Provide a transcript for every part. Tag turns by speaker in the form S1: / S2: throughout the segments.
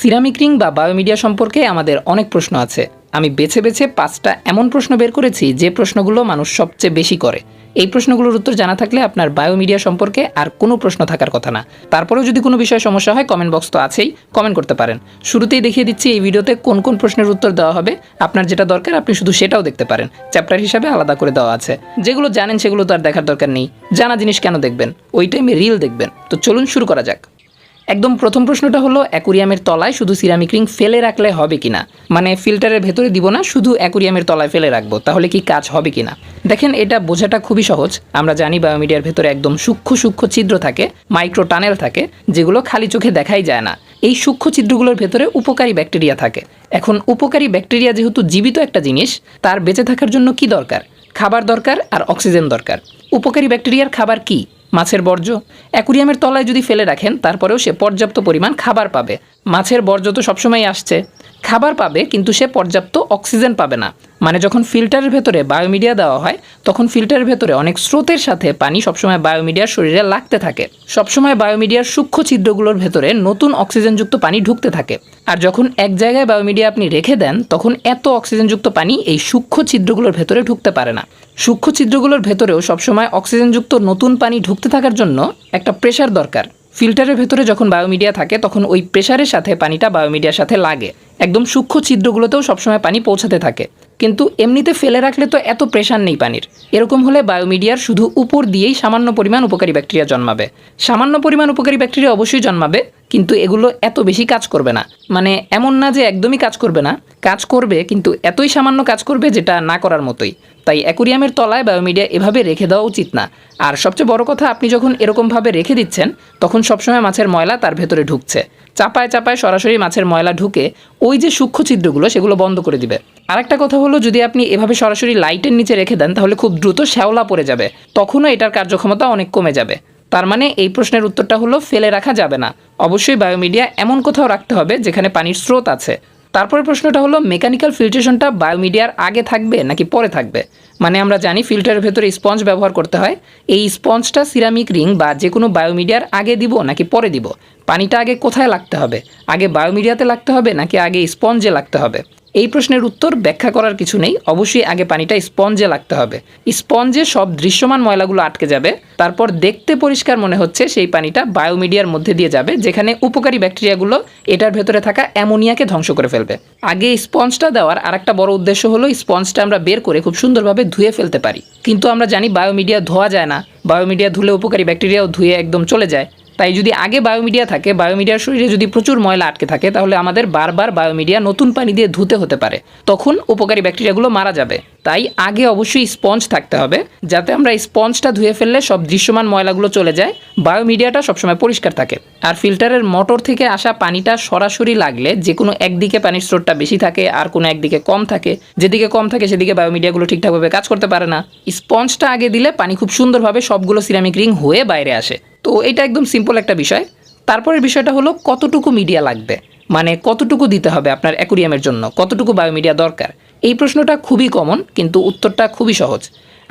S1: Ceramic ring বা বায়োমিডিয়া সম্পর্কে আমাদের অনেক প্রশ্ন আছে। আমি বেছে বেছে 5টা এমন প্রশ্ন বের করেছি যে প্রশ্নগুলো মানুষ সবচেয়ে বেশি করে। এই প্রশ্নগুলোর উত্তর জানা থাকলে আপনার বায়োমিডিয়া সম্পর্কে আর কোনো প্রশ্ন থাকার কথা না। তারপরেও যদি কোনো বিষয়ে সমস্যা হয় কমেন্ট বক্স তো আছেই, কমেন্ট করতে পারেন। শুরুতেই দেখিয়ে দিচ্ছি এই ভিডিওতে কোন কোন প্রশ্নের উত্তর দেওয়া হবে। আপনার যেটা দরকার আপনি শুধু সেটাও দেখতে পারেন, চ্যাপ্টার হিসাবে আলাদা করে দেওয়া আছে। যেগুলো জানেন সেগুলো তো আর দেখার দরকার নেই, জানা জিনিস কেন দেখবেন, ওই টাইমে রিল দেখবেন। তো চলুন শুরু করা যাক। একদম প্রথম প্রশ্নটা হলো অ্যাকুরিয়ামের তলায় শুধু সিরামিক রিং ফেলে রাখলে হবে কিনা, মানে ফিল্টারের ভেতরে দিব না, শুধু অ্যাকুরিয়ামের তলায় ফেলে রাখবো, তাহলে কি কাজ হবে কিনা। দেখেন, এটা বোঝাটা খুবই সহজ। আমরা জানি বায়োমিডিয়ার ভেতরে একদম সূক্ষ্ম সূক্ষ্ম ছিদ্র থাকে, মাইক্রো টানেল থাকে, যেগুলো খালি চোখে দেখাই যায় না। এই সূক্ষ্ম ছিদ্রগুলোর ভেতরে উপকারী ব্যাকটেরিয়া থাকে। এখন উপকারী ব্যাকটেরিয়া যেহেতু জীবিত একটা জিনিস, তার বেঁচে থাকার জন্য কি দরকার? খাবার দরকার আর অক্সিজেন দরকার। উপকারী ব্যাকটেরিয়ার খাবার কি? মাছের বর্জ্য। অ্যাকুরিয়ামের তলায় যদি ফেলে রাখেন তারপরেও সে পর্যাপ্ত পরিমাণ খাবার পাবে। মাছের বর্জ্য তো সবসময় আসছে, খাবার পাবে, কিন্তু সে পর্যাপ্ত অক্সিজেন পাবে না। মানে যখন ফিল্টারের ভেতরে বায়োমিডিয়া দেওয়া হয় তখন ফিল্টারের ভেতরে অনেক স্রোতের সাথে পানি সবসময় বায়োমিডিয়ার শরীরে লাগতে থাকে। সবসময় বায়োমিডিয়ার সূক্ষ্ম ছিদ্রগুলোর ভেতরে নতুন অক্সিজেনযুক্ত পানি ঢুকতে থাকে। আর যখন এক জায়গায় বায়োমিডিয়া আপনি রেখে দেন তখন এত অক্সিজেনযুক্ত পানি এই সূক্ষ্ম ছিদ্রগুলোর ভেতরে ঢুকতে পারে না। সূক্ষ্ম ছিদ্রগুলোর ভেতরেও সবসময় অক্সিজেনযুক্ত নতুন পানি ঢুকতে থাকার জন্য একটা প্রেশার দরকার। ফিল্টারের ভেতরে যখন বায়োমিডিয়া থাকে তখন ওই প্রেশারের সাথে পানিটা বায়োমিডিয়ার সাথে লাগে, একদম সূক্ষ্ম ছিদ্রগুলোতেও সবসময় পানি পৌঁছাতে থাকে। কিন্তু এমনিতে ফেলে রাখলে তো এত প্রেশার নেই পানির। এরকম হলে বায়োমিডিয়ার শুধু উপর দিয়েই সামান্য পরিমাণ উপকারী ব্যাকটেরিয়া জন্মাবে। সামান্য পরিমাণ উপকারী ব্যাকটেরিয়া অবশ্যই জন্মাবে, কিন্তু এগুলো এত বেশি কাজ করবে না। মানে এমন না যে একদমই কাজ করবে না, কাজ করবে, কিন্তু এতই সামান্য কাজ করবে যেটা না করার মতোই। তাই অ্যাকুরিয়ামের তলায় বায়োমিডিয়া এভাবে রেখে দেওয়া উচিত না। আর সবচেয়ে বড় কথা, আপনি যখন এরকমভাবে রেখে দিচ্ছেন তখন সবসময় মাছের ময়লা তার ভেতরে ঢুকছে। চাপায় চাপায় সরাসরি মাছের ময়লা ঢুকে ওই যে সূক্ষ্ম ছিদ্রগুলো সেগুলো বন্ধ করে দিবে। আরেকটা কথা হলো, যদি আপনি এভাবে সরাসরি লাইটের নিচে রেখে দেন তাহলে খুব দ্রুত শ্যাওলা পড়ে যাবে, তখনও এটার কার্যক্ষমতা অনেক কমে যাবে। তার মানে এই প্রশ্নের উত্তরটা হলো ফেলে রাখা যাবে না। অবশ্যই বায়োমিডিয়া এমন কোথাও রাখতে হবে যেখানে পানির স্রোত আছে। তারপরে প্রশ্নটা হলো, মেকানিক্যাল ফিল্ট্রেশনটা বায়োমিডিয়ার আগে থাকবে নাকি পরে থাকবে? মানে আমরা জানি ফিল্টারের ভেতরে স্পঞ্জ ব্যবহার করতে হয়। এই স্পঞ্জটা সিরামিক রিং বা যে কোনো বায়োমিডিয়ার আগে দিব নাকি পরে দিব? পানিটা আগে কোথায় লাগতে হবে? আগে বায়োমিডিয়াতে লাগতে হবে নাকি আগে স্পঞ্জে লাগতে হবে? এই প্রশ্নের উত্তর ব্যাখ্যা করার কিছু নেই। অবশ্যই আগে পানিটা স্পঞ্জে লাগতে হবে। স্পঞ্জে সব দৃশ্যমান ময়লাগুলো আটকে যাবে, তারপর দেখতে পরিষ্কার মনে হচ্ছে সেই পানিটা বায়োমিডিয়ার মধ্যে দিয়ে যাবে, যেখানে উপকারী ব্যাকটেরিয়াগুলো এটার ভেতরে থাকা অ্যামোনিয়াকে ধ্বংস করে ফেলবে। আগে স্পঞ্জটা দেওয়ার আরেকটা বড় উদ্দেশ্য হলো স্পঞ্জটা আমরা বের করে খুব সুন্দরভাবে ধুয়ে ফেলতে পারি। কিন্তু আমরা জানি বায়োমিডিয়া ধোয়া যায় না, বায়োমিডিয়া ধুলে উপকারী ব্যাকটেরিয়াও ধুয়ে একদম চলে যায়। তাই যদি আগে বায়োমিডিয়া থাকে, বায়োমিডিয়ার শরীরে যদি প্রচুর ময়লা আটকে থাকে, তাহলে আমাদের বারবার বায়োমিডিয়া নতুন পানি দিয়ে ধুতে হতে পারে, তখন উপকারী ব্যাকটেরিয়াগুলো মারা যাবে। তাই আগে অবশ্যই স্পঞ্জ থাকতে হবে, যাতে আমরা স্পঞ্জটা ধুয়ে ফেললে সব দৃশ্যমান ময়লাগুলো চলে যায়, বায়োমিডিয়াটা সবসময় পরিষ্কার থাকে। আর ফিল্টারের মোটর থেকে আসা পানিটা সরাসরি লাগলে যে কোনো একদিকে পানির স্রোতটা বেশি থাকে আর কোনো একদিকে কম থাকে, যেদিকে কম থাকে সেদিকে বায়োমিডিয়াগুলো ঠিকঠাকভাবে কাজ করতে পারে না। স্পঞ্জটা আগে দিলে পানি খুব সুন্দরভাবে সবগুলো সিরামিক রিং হয়ে বাইরে আসে। তো এটা একদম সিম্পল একটা বিষয়। তারপরের বিষয়টা হলো কতটুকু মিডিয়া লাগবে, মানে কতটুকু দিতে হবে আপনার অ্যাকুরিয়ামের জন্য, কতটুকু বায়োমিডিয়া দরকার। এই প্রশ্নটা খুবই কমন, কিন্তু উত্তরটা খুবই সহজ।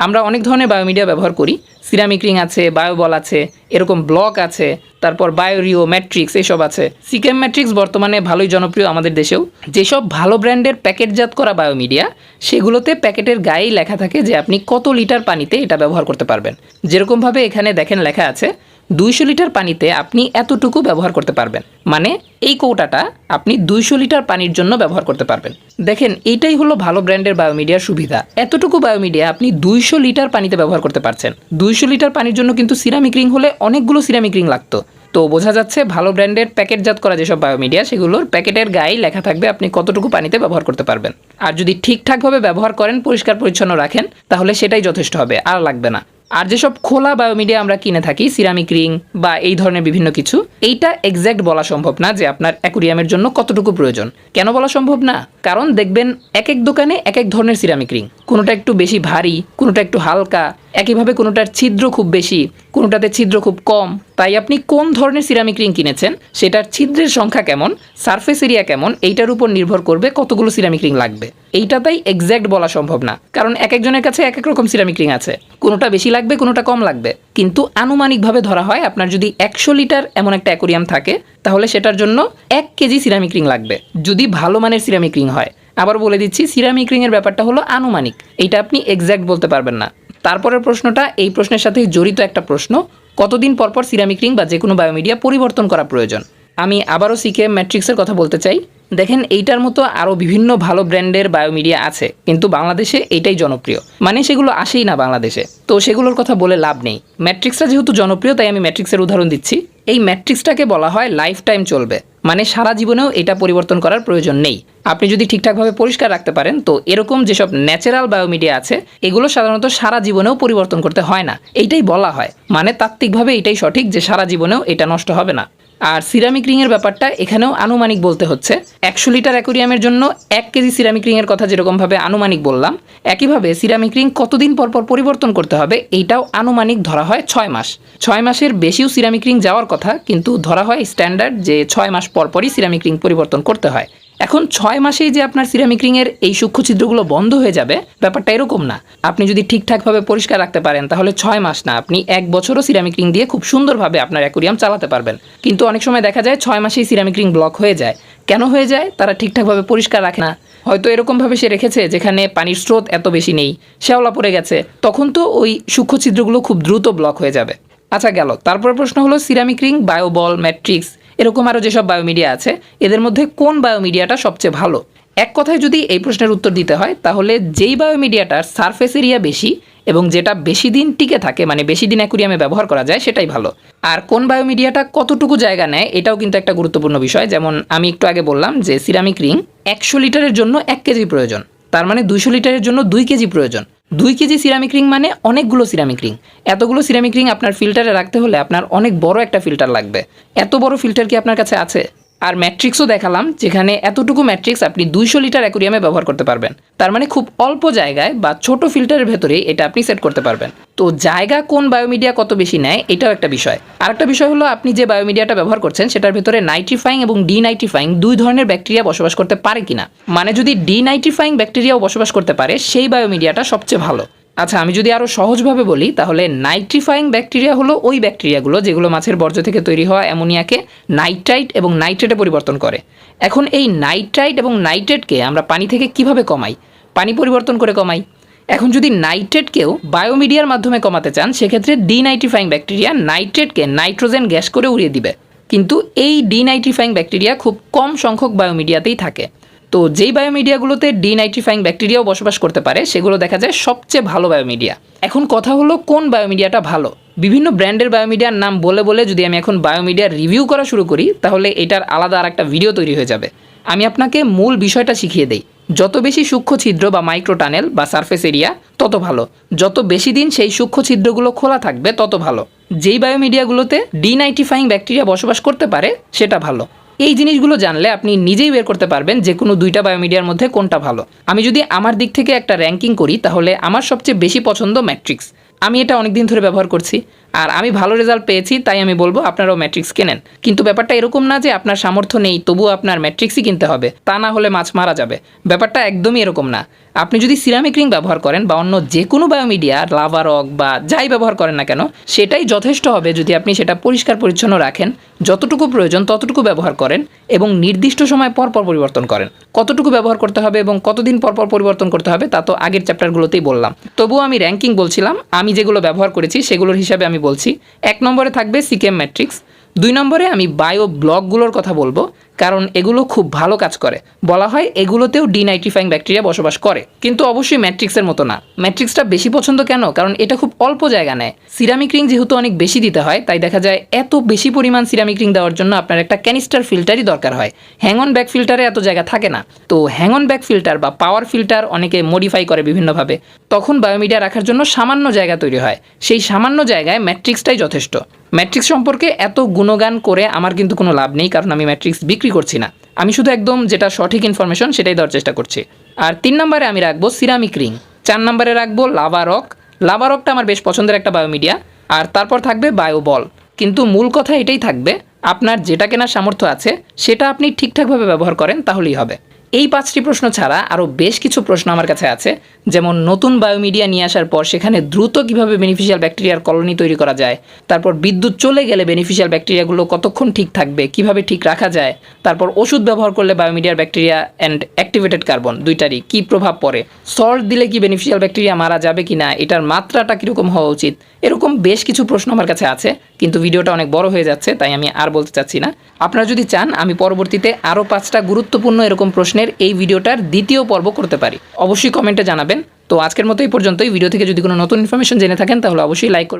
S1: আমরা অনেক ধরনের বায়োমিডিয়া ব্যবহার করি। সিরামিক রিং আছে, বায়োবল আছে, এরকম ব্লক আছে, তারপর বায়োরিও, ম্যাট্রিক্স এসব আছে। সিকেম ম্যাট্রিক্স বর্তমানে ভালোই জনপ্রিয় আমাদের দেশেও। যেসব ভালো ব্র্যান্ডের প্যাকেটজাত করা বায়োমিডিয়া, সেগুলোতে প্যাকেটের গায়েই লেখা থাকে যে আপনি কত লিটার পানিতে এটা ব্যবহার করতে পারবেন। যেরকমভাবে এখানে দেখেন লেখা আছে 200 লিটার পানিতে আপনি এতটুকু ব্যবহার করতে পারবেন, মানে এই কৌটাটা আপনি 200 লিটার পানির জন্য ব্যবহার করতে পারবেন। দেখেন, এইটাই হলো ভালো ব্র্যান্ডের বায়োমিডিয়ার সুবিধা। এতটুকু বায়োমিডিয়া আপনি 200 লিটার পানিতে ব্যবহার করতে পারছেন। 200 লিটার পানির জন্য কিন্তু সিরামিক রিং হলে অনেকগুলো সিরামিক রিং লাগতো। তো বোঝা যাচ্ছে ভালো ব্র্যান্ডের প্যাকেটজাত করা যেসব বায়োমিডিয়া, সেগুলোর প্যাকেটের গায়ে লেখা থাকবে আপনি কতটুকু পানিতে ব্যবহার করতে পারবেন। আর যদি ঠিকঠাকভাবে ব্যবহার করেন, পরিষ্কার পরিচ্ছন্ন রাখেন, তাহলে সেটাই যথেষ্ট হবে, আর লাগবে না। আর যেসব খোলা বায়োমিডিয়া আমরা কিনে থাকি, সিরামিক রিং বা এই ধরনের বিভিন্ন কিছু, এইটা এক্স্যাক্ট বলা সম্ভব না যে আপনার অ্যাকুরিয়ামের জন্য কতটুকু প্রয়োজন। কেন বলা সম্ভব না? কারণ দেখবেন এক এক দোকানে এক এক ধরনের সিরামিক রিং, কোনোটা একটু বেশি ভারী, কোনোটা একটু হালকা, একইভাবে কোনোটার ছিদ্র খুব বেশি, কোনোটাতে ছিদ্র খুব কম। তাই আপনি কোন ধরনের সিরামিক রিং কিনেছেন, সেটার ছিদ্রের সংখ্যা কেমন, সারফেস এরিয়া কেমন, এইটার উপর নির্ভর করবে কতগুলো সিরামিক রিং লাগবে। এইটা তাই এক্স্যাক্ট বলা সম্ভব না, কারণ এক একজনের কাছে এক এক রকম সিরামিক রিং আছে। কোনোটা বেশি লাগবে, কোনোটা কম লাগবে। কিন্তু আনুমানিকভাবে ধরা হয় আপনার যদি 100 লিটার এমন একটা অ্যাকোরিয়াম থাকে, তাহলে সেটার জন্য 1 কেজি সিরামিক রিং লাগবে, যদি ভালো মানের সিরামিক রিং হয়। আবার বলে দিচ্ছি, সিরামিক রিংয়ের ব্যাপারটা হলো আনুমানিক, এইটা আপনি এক্স্যাক্ট বলতে পারবেন না। তারপরের প্রশ্নটা এই প্রশ্নের সাথেই জড়িত একটা প্রশ্ন, কতদিন পরপর সিরামিক রিং বা যে কোনো বায়োমিডিয়া পরিবর্তন করা প্রয়োজন। আমি আবারও সিকেএম ম্যাট্রিক্সের কথা বলতে চাই। দেখেন, এইটার মতো আরও বিভিন্ন ভালো ব্র্যান্ডের বায়োমিডিয়া আছে, কিন্তু বাংলাদেশে এইটাই জনপ্রিয়, মানে সেগুলো আসেই না বাংলাদেশে, তো সেগুলোর কথা বলে লাভ নেই। ম্যাট্রিক্সটা যেহেতু জনপ্রিয়, তাই আমি ম্যাট্রিক্সের উদাহরণ দিচ্ছি। এই ম্যাট্রিক্সটাকে বলা হয় লাইফ টাইম চলবে, মানে সারা জীবনেও এটা পরিবর্তন করার প্রয়োজন নেই। আপনি যদি ঠিকঠাকভাবে পরিষ্কার রাখতে পারেন, তো এরকম যেসব ন্যাচারাল বায়োমিডিয়া আছে এগুলো সাধারণত সারা জীবনেও পরিবর্তন করতে হয় না, এইটাই বলা হয়। মানে তাত্ত্বিকভাবে এটাই সঠিক যে সারা জীবনেও এটা নষ্ট হবে না। আর সিরামিক রিংয়ের ব্যাপারটা এখানেও আনুমানিক বলতে হচ্ছে। 100 লিটার অ্যাকোরিয়ামের জন্য 1 কেজি সিরামিক রিংয়ের কথা যেরকমভাবে আনুমানিক বললাম, একইভাবে সিরামিক রিং কতদিন পরপর পরিবর্তন করতে হবে এইটাও আনুমানিক ধরা হয় 6 মাস। 6 মাসের বেশিও সিরামিক রিং যাওয়ার কথা, কিন্তু ধরা হয় স্ট্যান্ডার্ড যে 6 মাস পরপরই সিরামিক রিং পরিবর্তন করতে হয়। এখন 6 মাসেই যে আপনার সিরামিক রিংয়ের এই সূক্ষ্ম ছিদ্রগুলো বন্ধ হয়ে যাবে, ব্যাপারটা এরকম না। আপনি যদি ঠিকঠাকভাবে পরিষ্কার রাখতে পারেন, তাহলে 6 মাস না, আপনি 1 বছরও সিরামিক রিং দিয়ে খুব সুন্দরভাবে আপনার অ্যাকোরিয়াম চালাতে পারবেন। কিন্তু অনেক সময় দেখা যায় 6 মাসেই সিরামিক রিং ব্লক হয়ে যায়। কেন হয়ে যায়? তারা ঠিকঠাকভাবে পরিষ্কার রাখে না। হয়তো এরকমভাবে সে রেখেছে যেখানে পানির স্রোত এত বেশি নেই, শ্যাওলা পড়ে গেছে, তখন তো ওই সূক্ষ্ম ছিদ্রগুলো খুব দ্রুত ব্লক হয়ে যাবে। আচ্ছা, গেল। তারপর প্রশ্ন হলো সিরামিক রিং, বায়োবল, ম্যাট্রিক্স, এরকম আরও যেসব বায়োমিডিয়া আছে, এদের মধ্যে কোন বায়োমিডিয়াটা সবচেয়ে ভালো? এক কথায় যদি এই প্রশ্নের উত্তর দিতে হয়, তাহলে যেই বায়োমিডিয়াটার সারফেস এরিয়া বেশি এবং যেটা বেশি দিন টিকে থাকে, মানে বেশি দিন অ্যাকুরিয়ামে ব্যবহার করা যায়, সেটাই ভালো। আর কোন বায়োমিডিয়াটা কতটুকু জায়গা নেয়, এটাও কিন্তু একটা গুরুত্বপূর্ণ বিষয়। যেমন আমি একটু আগে বললাম যে সিরামিক রিং 100 লিটারের জন্য 1 কেজি প্রয়োজন, তার মানে 200 লিটারের জন্য 2 কেজি প্রয়োজন। 2 কেজি সিরামিক রিং মানে অনেকগুলো সিরামিক রিং। এতগুলো সিরামিক রিং আপনার ফিল্টারে রাখতে হলে আপনার অনেক বড় একটা ফিল্টার লাগবে। এত বড় ফিল্টার কি আপনার কাছে আছে? আর ম্যাট্রিক্সও দেখালাম, যেখানে এতটুকু ম্যাট্রিক্স আপনি 200 লিটার অ্যাকুরিয়ামে ব্যবহার করতে পারবেন। তার মানে খুব অল্প জায়গায় বা ছোট ফিল্টারের ভেতরে এটা আপনি সেট করতে পারবেন। তো জায়গা কোন বায়োমিডিয়া কত বেশি নেয়, এটাও একটা বিষয়। আর একটা বিষয় হলো আপনি যে বায়োমিডিয়াটা ব্যবহার করছেন সেটার ভেতরে নাইট্রিফাইং এবং ডিনাইট্রিফাইং 2 ধরনের ব্যাকটেরিয়া বসবাস করতে পারে কিনা। মানে যদি ডিনাইট্রিফাইং ব্যাকটেরিয়াও বসবাস করতে পারে, সেই বায়োমিডিয়াটা সবচেয়ে ভালো। আচ্ছা, আমি যদি আরও সহজভাবে বলি, তাহলে নাইট্রিফাইং ব্যাকটেরিয়া হলো ওই ব্যাকটেরিয়াগুলো যেগুলো মাছের বর্জ্য থেকে তৈরি হওয়া অ্যামোনিয়াকে নাইট্রাইট এবং নাইট্রেটে পরিবর্তন করে। এখন এই নাইট্রাইট এবং নাইট্রেটকে আমরা পানি থেকে কিভাবে কমাই? পানি পরিবর্তন করে কমাই। এখন যদি নাইট্রেটকেও বায়োমিডিয়ার মাধ্যমে কমাতে চান, সেক্ষেত্রে ডিনাইট্রিফাইং ব্যাকটেরিয়া নাইট্রেটকে নাইট্রোজেন গ্যাস করে উড়িয়ে দিবে। কিন্তু এই ডিনাইট্রিফাইং ব্যাকটেরিয়া খুব কম সংখ্যক বায়োমিডিয়াতেই থাকে। তো যেই বায়োমিডিয়াগুলোতে ডিনাইট্রিফাইং ব্যাকটেরিয়াও বসবাস করতে পারে, সেগুলো দেখা যায় সবচেয়ে ভালো বায়োমিডিয়া। এখন কথা হলো কোন বায়োমিডিয়াটা ভালো। বিভিন্ন ব্র্যান্ডের বায়োমিডিয়ার নাম বলে বলে যদি আমি এখন বায়োমিডিয়ার রিভিউ করা শুরু করি, তাহলে এটার আলাদা আর একটা ভিডিও তৈরি হয়ে যাবে। আমি আপনাকে মূল বিষয়টা শিখিয়ে দেই। যত বেশি সূক্ষ্ম ছিদ্র বা মাইক্রো টানেল বা সারফেস এরিয়া, তত ভালো। যত বেশি দিন সেই সূক্ষ্ম ছিদ্রগুলো খোলা থাকবে, তত ভালো। যেই বায়োমিডিয়াগুলোতে ডিনাইট্রিফাইং ব্যাকটেরিয়া বসবাস করতে পারে, সেটা ভালো। এই জিনিসগুলো জানলে আপনি নিজেই বের করতে পারবেন যে কোনো 2টা বায়োমিডিয়ার মধ্যে কোনটা ভালো। আমি যদি আমার দিক থেকে একটা র্যাঙ্কিং করি, তাহলে আমার সবচেয়ে বেশি পছন্দ ম্যাট্রিক্স। আমি এটা অনেক দিন ধরে ব্যবহার করছি আর আমি ভালো রেজাল্ট পেয়েছি, তাই আমি বলবো আপনারাও ম্যাট্রিক্স কেনেন। কিন্তু ব্যাপারটা এরকম না যে আপনার সামর্থ্য নেই তবুও আপনার ম্যাট্রিক্সই কিনতে হবে, তা না হলে মাছ মারা যাবে। ব্যাপারটা একদমই এরকম না। আপনি যদি সিরামিক রিং ব্যবহার করেন বা অন্য যে কোনো বায়োমিডিয়া, লাভা রক বা যাই ব্যবহার করেন না কেন, সেটাই যথেষ্ট হবে যদি আপনি সেটা পরিষ্কার পরিচ্ছন্ন রাখেন, যতটুকু প্রয়োজন ততটুকু ব্যবহার করেন এবং নির্দিষ্ট সময় পর পর পরিবর্তন করেন। কতটুকু ব্যবহার করতে হবে এবং কতদিন পর পর পরিবর্তন করতে হবে তা তো আগের চ্যাপ্টারগুলোতেই বললাম। তবুও আমি র্যাঙ্কিং বলছিলাম, আমি যেগুলো ব্যবহার করেছি সেগুলোর হিসাবে আমি বলছি। 1 নম্বরে থাকবে সিকেএম ম্যাট্রিক্স। 2 নম্বরে আমি বায়ো ব্লকগুলোর কথা বলবো, কারণ এগুলো খুব ভালো কাজ করে। বলা হয় এগুলোতেও ডিনাইট্রিফাইং ব্যাকটেরিয়া বসবাস করে, কিন্তু অবশ্যই ম্যাট্রিক্সের মতো না। ম্যাট্রিক্সটা বেশি পছন্দ কেন? কারণ এটা খুব অল্প জায়গা নেয়। সিরামিক রিং যেহেতু অনেক বেশি দিতে হয়, তাই দেখা যায় এত বেশি পরিমাণ সিরামিক রিং দেওয়ার জন্য আপনার একটা ক্যানিস্টার ফিল্টারই দরকার হয়। হ্যাং অন ব্যাক ফিল্টারে এত জায়গা থাকে না। তো হ্যাং অন ব্যাক ফিল্টার বা পাওয়ার ফিল্টার অনেকে মডিফাই করে বিভিন্নভাবে, তখন বায়োমিডিয়া রাখার জন্য সামান্য জায়গা তৈরি হয়। সেই সামান্য জায়গায় ম্যাট্রিক্সটাই যথেষ্ট। ম্যাট্রিক্স সম্পর্কে এত গুণগান করে আমার কিন্তু কোনো লাভ নেই, কারণ আমি ম্যাট্রিক্স বিক্রি করছি না। আমি শুধু একদম যেটা সঠিক ইনফরমেশন সেটাই দেওয়ার চেষ্টা করছি। আর 3 নম্বরে আমি রাখবো সিরামিক রিং, 4 নম্বরে রাখবো লাভা রক, লাভারকটা আমার বেশ পছন্দের একটা বায়োমিডিয়া, আর তারপর থাকবে বায়োবল। কিন্তু মূল কথা এটাই থাকবে, আপনার যেটা কেনার সামর্থ্য আছে সেটা আপনি ঠিকঠাকভাবে ব্যবহার করেন তাহলেই হবে। এই 5টি প্রশ্ন ছাড়া আরও বেশ কিছু প্রশ্ন আমার কাছে আছে, যেমন নতুন বায়োমিডিয়া নিয়ে আসার পর সেখানে দ্রুত কিভাবে বেনিফিশিয়াল ব্যাকটেরিয়ার কলোনি তৈরি করা যায়, তারপর বিদ্যুৎ চলে গেলে বেনিফিশিয়াল ব্যাকটেরিয়াগুলো কতক্ষণ ঠিক থাকবে, কিভাবে ঠিক রাখা যায়, তারপর ওষুধ ব্যবহার করলে বায়োমিডিয়ার ব্যাকটেরিয়া অ্যান্ড অ্যাক্টিভেটেড কার্বন দুইটারই কী প্রভাব পড়ে, সল্ট দিলে কি বেনিফিশিয়াল ব্যাকটেরিয়া মারা যাবে কি না, এটার মাত্রাটা কীরকম হওয়া উচিত, এরকম বেশ কিছু প্রশ্ন আমার কাছে আছে। কিন্তু ভিডিওটা অনেক বড় হয়ে যাচ্ছে, তাই আমি আর বলতে চাচ্ছি না। আপনারা যদি চান আমি পরবর্তীতে আরও 5টা গুরুত্বপূর্ণ এরকম প্রশ্নের এই ভিডিওটার দ্বিতীয় পর্ব করতে পারি, অবশ্যই কমেন্টে জানাবেন। তো আজকের মতো এই পর্যন্তই। ভিডিও থেকে যদি কোনো নতুন ইনফরমেশন জেনে থাকেন তাহলে অবশ্যই লাইক